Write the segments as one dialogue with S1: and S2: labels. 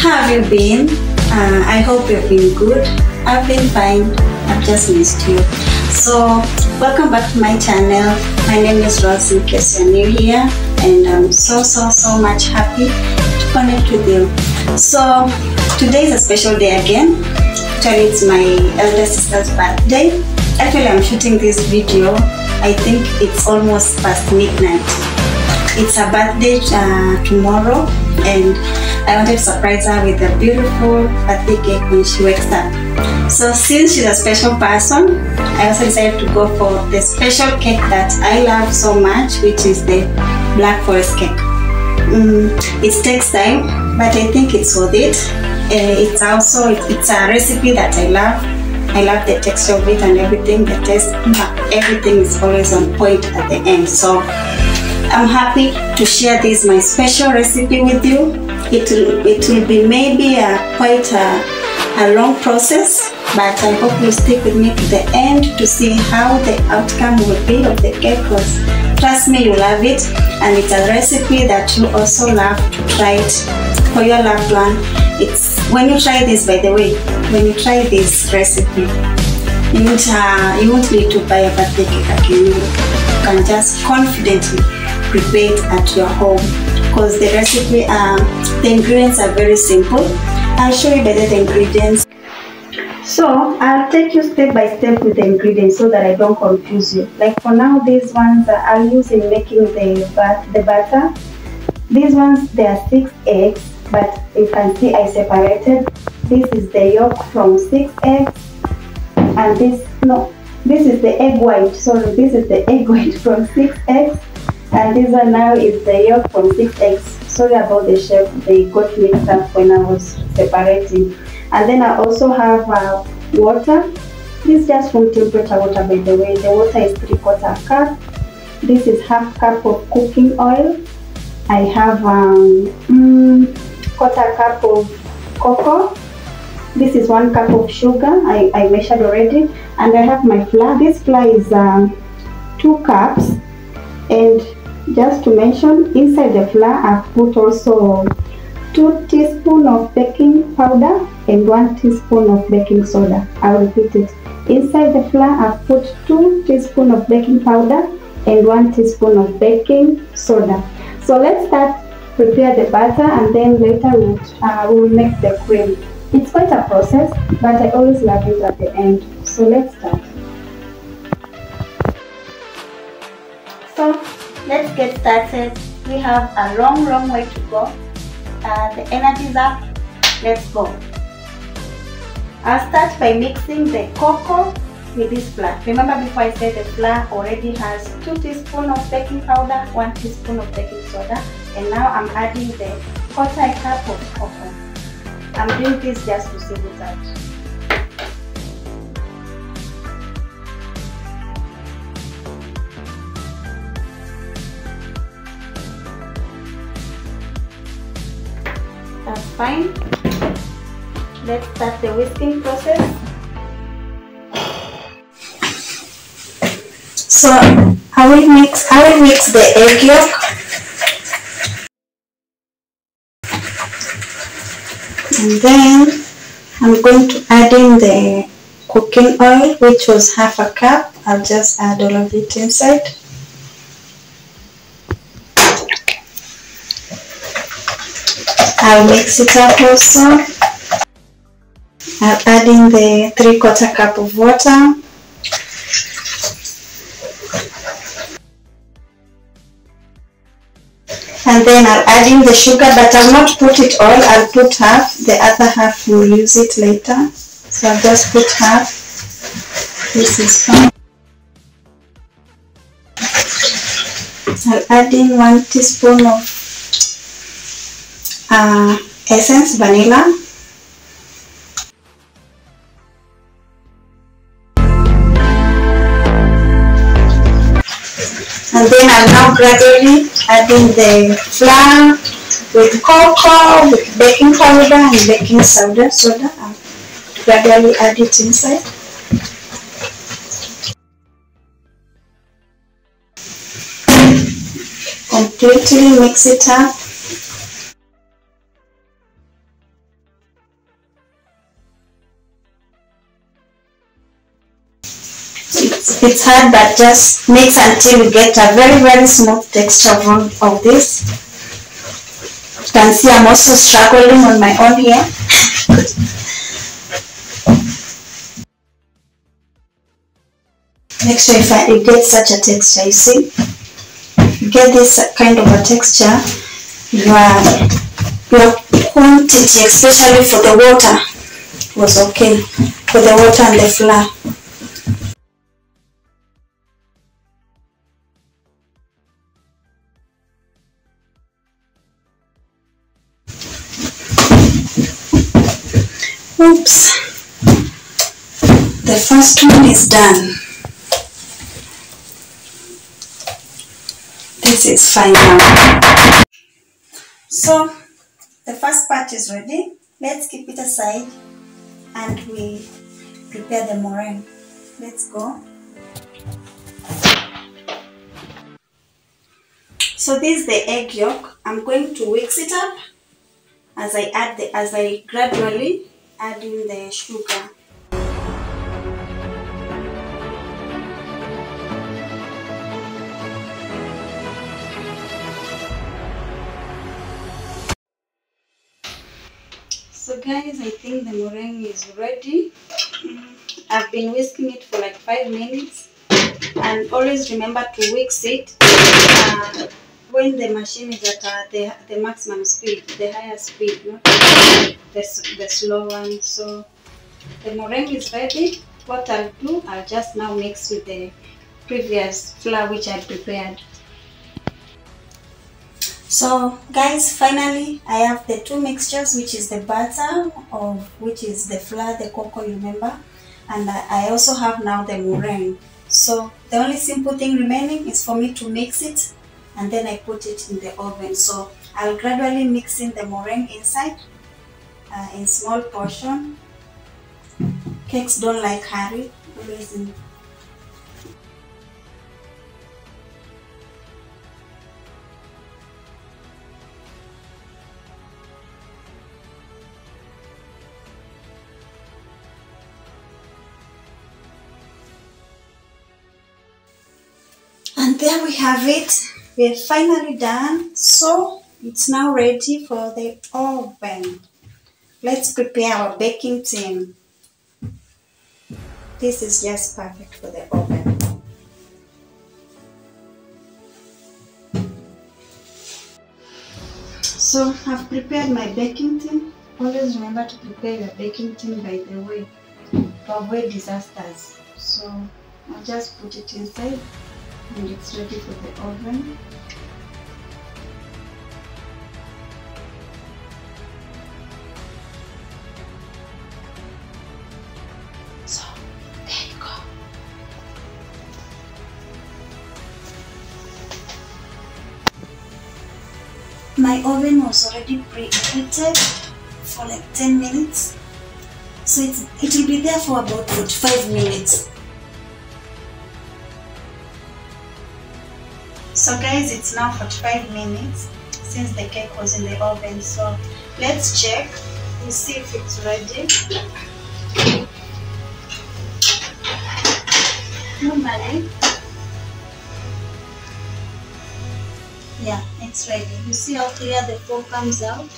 S1: How have you been? I hope you've been good. I've been fine. I've just missed you. So, welcome back to my channel. My name is Rose in case you're new here, and I'm so much happy to connect with you. So, today is a special day again. Actually, it's my elder sister's birthday. Actually, I'm shooting this video. I think it's almost past midnight. It's her birthday tomorrow, and I wanted to surprise her with a beautiful birthday cake when she wakes up. So since she's a special person, I also decided to go for the special cake that I love so much, which is the Black Forest cake. It takes time, but I think it's worth it. It's a recipe that I love. I love the texture of it and everything. The taste, everything is always on point at the end. So I'm happy to share this my special recipe with you. It will be maybe quite a long process, but I hope you stick with me to the end to see how the outcome will be of the cake, because trust me, you love it, and it's a recipe that you also love to try it for your loved one. It's when you try this, by the way, when you try this recipe, you won't need to buy a birthday cake again. You can just confidently prepare it at your home, because the recipe, the ingredients are very simple. I'll show you the ingredients. So I'll take you step by step with the ingredients so that I don't confuse you. Like for now, these ones I'll use in making the batter. These ones, there are 6 eggs, but you can see I separated. This is the yolk from 6 eggs, and this is the egg white. Sorry, this is the egg white from 6 eggs, and this one now is the yolk from 6 eggs. Sorry about the shape, they got mixed up when I was separating. And then I also have water. This is just room temperature water, by the way. The water is 3/4 cup. This is 1/2 cup of cooking oil. I have 1/4 cup of cocoa. This is 1 cup of sugar. I measured already. And I have my flour. This flour is 2 cups. And just to mention, inside the flour I've put also 2 teaspoons of baking powder and 1 teaspoon of baking soda. I'll repeat it. Inside the flour I've put 2 teaspoons of baking powder and 1 teaspoon of baking soda. So let's start prepare the batter, and then later we'll make the cream. It's quite a process, but I always love it at the end. So let's start. So let's get started. We have a long way to go. The energy is up. Let's go. I'll start by mixing the cocoa with this flour. Remember, before I said the flour already has 2 teaspoons of baking powder, 1 teaspoon of baking soda, and now I'm adding the 1/4 cup of cocoa. I'm doing this just to see it out. That's fine. Let's start the whisking process. So I will mix the egg yolk. And then I'm going to add in the cooking oil, which was 1/2 cup. I'll just add all of it inside. I'll mix it up also. I'll add in the 3/4 cup of water. And then I'll add in the sugar, but I'll not put it all. I'll put half. The other half we'll use it later. So I'll just put half. This is fine. I'll add in 1 teaspoon of essence, vanilla. And then I'll now gradually add in the flour with cocoa, with baking powder and baking soda. I'll gradually add it inside. Completely mix it up. It's hard, but just mix until you get a very smooth texture of this. You can see I'm also struggling on my own here. Make sure you get such a texture. You see, you get this kind of a texture. Your quantity, especially for the water, was okay. For the water and the flour. Oops. The first one is done. This is fine now. So the first part is ready. Let's keep it aside and we prepare the meringue. Let's go. So this is the egg yolk. I'm going to mix it up as I gradually add in the sugar. So guys, I think the meringue is ready. I've been whisking it for like 5 minutes, and always remember to whisk it when the machine is at the maximum speed, the higher speed, not the slow one. So the meringue is ready. What I'll do, I'll just now mix with the previous flour which I prepared. So guys, finally I have the two mixtures, which is the butter, which is the flour, the cocoa, you remember, and I also have now the meringue. So the only simple thing remaining is for me to mix it, and then I put it in the oven. So I'll gradually mix in the meringue inside in small portion. Cakes don't like hurry, always in. And there we have it. We're finally done. So it's now ready for the oven. Let's prepare our baking tin. This is just perfect for the oven. So I've prepared my baking tin. Always remember to prepare your baking tin, by the way, to avoid disasters. So I'll just put it inside and it's ready for the oven. So there you go. My oven was already preheated for like 10 minutes. So it will be there for about 45 minutes. So guys, it's now 45 minutes since the cake was in the oven. So let's check and see if it's ready. Normally, yeah, it's ready. You see how clear the foam comes out?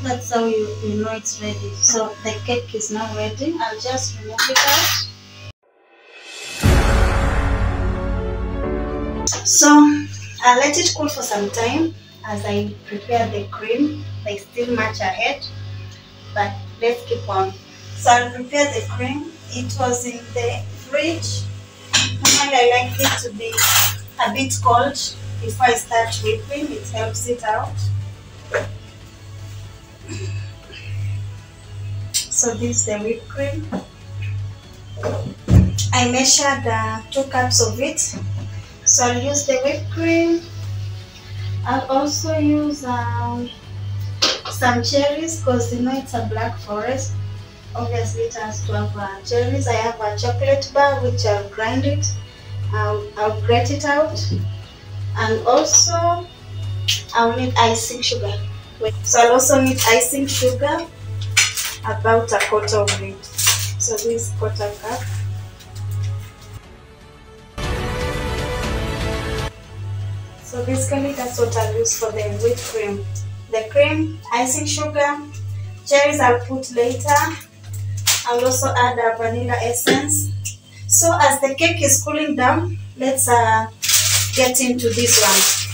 S1: That's how you know it's ready. So the cake is now ready. I'll just remove it out. So I'll let it cool for some time as I prepare the cream. There's still much ahead, but let's keep on. So I'll prepare the cream. It was in the fridge. Normally I like it to be a bit cold before I start whipping. It helps it out. So this is the whipped cream. I measured 2 cups of it. So I'll use the whipped cream. I'll also use some cherries, because you know it's a black forest. Obviously it has to have cherries. I have a chocolate bar which I'll grind it. I'll grate it out. And also I'll need icing sugar. So I'll also need icing sugar, about 1/4 of it. So this 1/4 cup. So basically that's what I'll use for the whipped cream. The cream, icing sugar, cherries I'll put later. I'll also add a vanilla essence. So as the cake is cooling down, let's get into this one.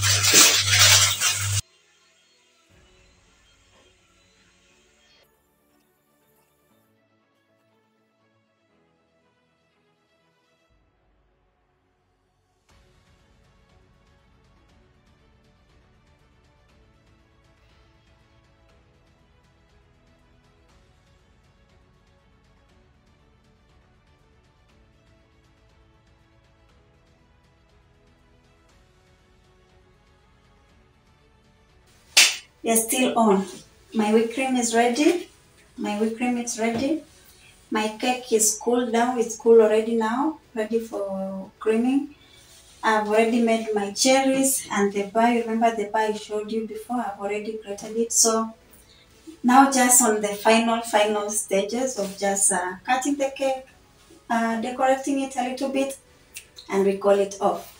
S1: We are still on. My whipped cream is ready. My whipped cream is ready. My cake is cooled down. It's cool already now, ready for creaming. I've already made my cherries and the pie. Remember the pie I showed you before? I've already grated it. So now just on the final stages of just cutting the cake, decorating it a little bit, and we call it off.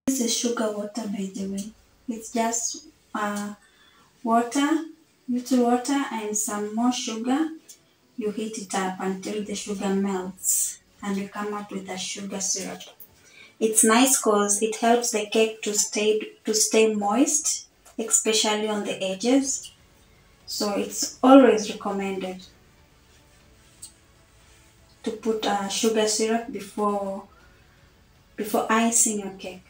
S1: This is sugar water, by the way. It's just water, little water, and some more sugar. You heat it up until the sugar melts, and you come out with a sugar syrup. It's nice because it helps the cake to stay moist, especially on the edges. So it's always recommended to put sugar syrup before icing your cake.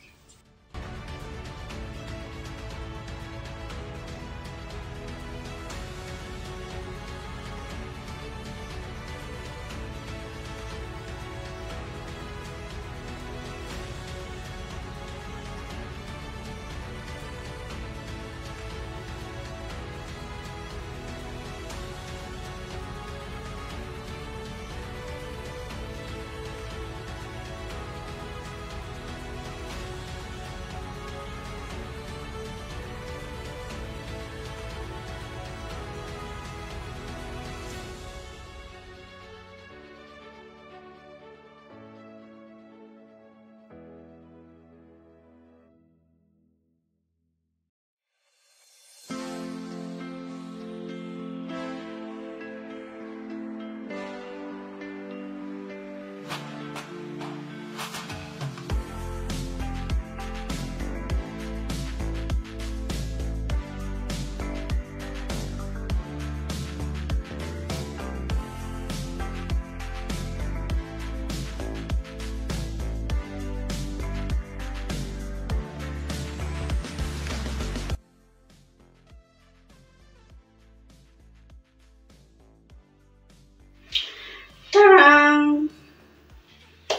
S1: Ta-da!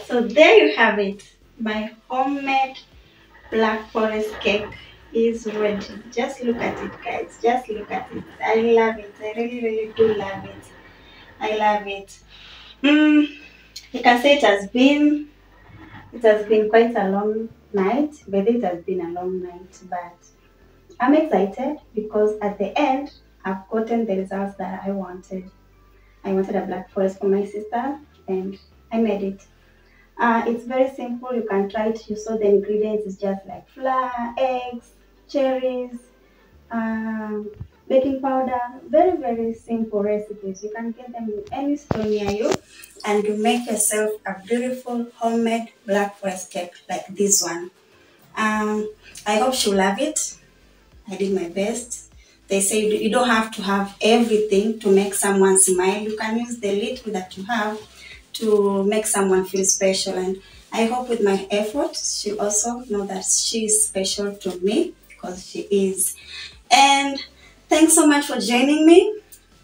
S1: So there you have it. My homemade black forest cake is ready. Just look at it, guys. Just look at it. I love it. I really do love it. I love it. You can say it has been quite a long night, but it has been a long night. But I'm excited because at the end, I've gotten the results that I wanted. I wanted a black forest for my sister, and I made it. It's very simple. You can try it. You saw the ingredients. It's just like flour, eggs, cherries, um, baking powder. Very simple recipes. You can get them in any store near you, and you make yourself a beautiful homemade black forest cake like this one. I hope she'll love it. I did my best. They say you don't have to have everything to make someone smile. You can use the little that you have to make someone feel special. And I hope with my effort, she'll also know that she is special to me because she is. And thanks so much for joining me.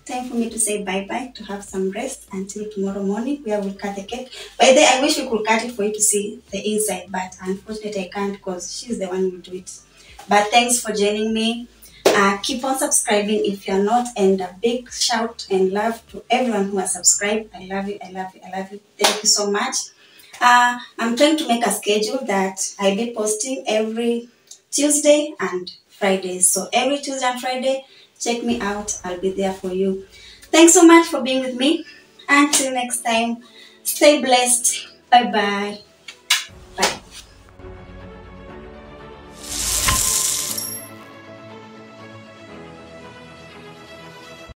S1: Time for me to say bye-bye, to have some rest until tomorrow morning where we'll cut the cake. By the way, I wish we could cut it for you to see the inside, but unfortunately I can't because she's the one who will do it. But thanks for joining me. Keep on subscribing if you're not, and a big shout and love to everyone who has subscribed. I love you. Thank you so much. I'm trying to make a schedule that I'll be posting every Tuesday and Fridays. So every Tuesday and Friday, check me out. I'll be there for you. Thanks so much for being with me. Until next time, stay blessed. Bye bye.